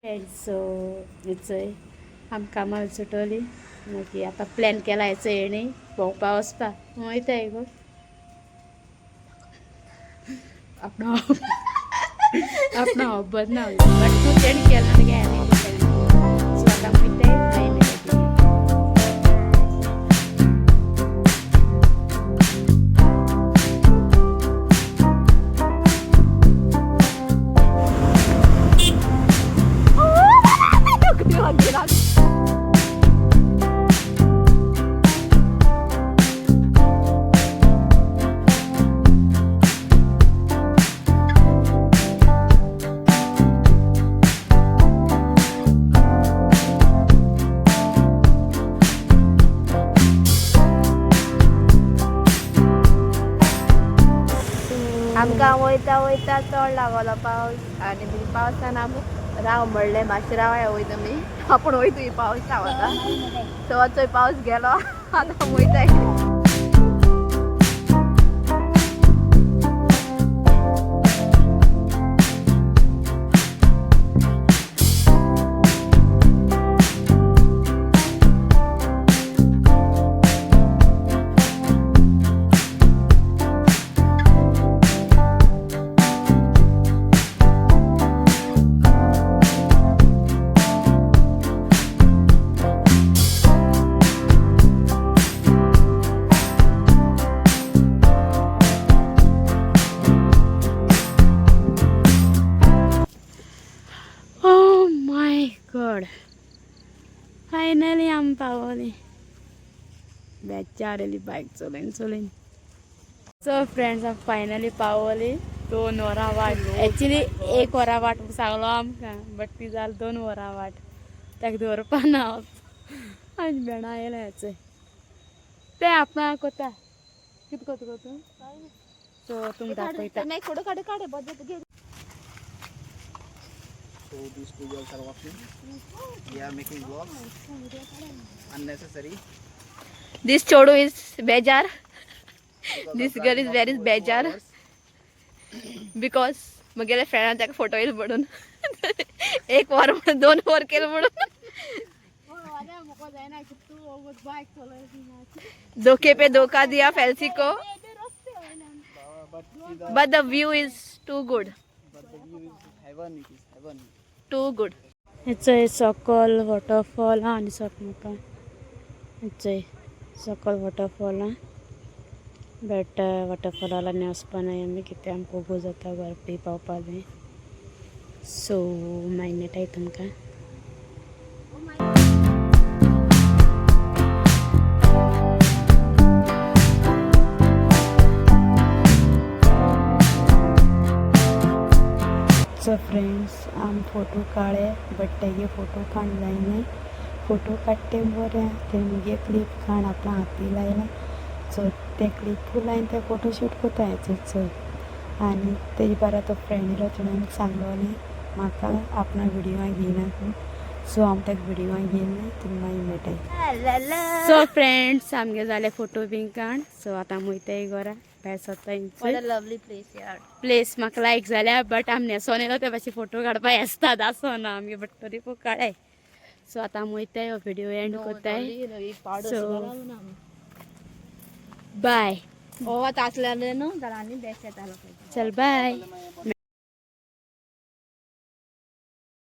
सो यायचंय आमकां माल सुटवली मागीर आतां प्लॅन केला यायचं येणे भोंवपा वचपा वयताय गो आपणा आपणा हब्बत ना बट तूं तेणी केला गे सो आतां वयताय आमकां वयता वयता चड लागलो पावस आनी पावसान आमी राव म्हणलें मातशें रावया वयता आमी आपूण वयता पावस रावता सो चोय पावस गेलो आतां वयताय गॉड फायनली आमी पावली बेचारेली बायक चलयन सो फ्रेंड्स आमी फायनली पावली 2 वरां वाट एक्चुअली 1 वरां वाट सांगलो आमकां बट ती जाली 2 वरां वाट ताका दवरपा ना आनी बेणा येयला हेचो तें आपणा कोता कितें कोता गो तूं सो तुमकां दाखयता फोटो काड बद्दल So these two girls are walking. They are making vlogs. Unnecessary. This chodu is bejar. This girl is very bejar because मगेले फ्रेंडान ताका फोटो येल म्हणून 1 वर 2 वर केलं म्हणून धोखे पे धोखा दिया फेल्सी को but the view is too good. But the view is heaven. It is heaven. Too good. हेचो सकल वॉटरफॉल आनी म्हाका हेचो सकल वॉटरफॉल बट वॉटरफॉलाला आनी वचपा नाय आमी कित्याक आमकां उबो जाता गरपी पावपा जाय सो मागीर मेळटाय तुमकां सो फ्रेंड्स आम फोटो काढे बट तेगे फोटो काण जायना फोटो काडटे बरें ते मगे क्लिप काण आपणा हाती लायला सो ते क्लिपू लायन ते फोटोशूट कोता हेचो चोय आनी तेजे बारा तो फ्रेंड येयलो तेणें सांगलोलें म्हाका आपणा विडियोआं घेयना सो हांव ताका विडियोआं घेयना तुमी मागीर मेळटाय सो फ्रेंड्स आमगे जाले फोटो बीन काण सो आतां वयताय घरा भायर सरताय What a lovely place यार. प्लेस म्हाका लायक जाल्या बट आमी न्हेसोन येयलो ते भाशेन फोटो काडपा येसता दासोना आमगे बट तरी पूण काडाय सो आतां वयताय हो व्हिडिओ एंड कोत्ताय सो बाय हो आतां आसलेले न्हू जाल्यार आनी बेस्ट येतालो चल बाय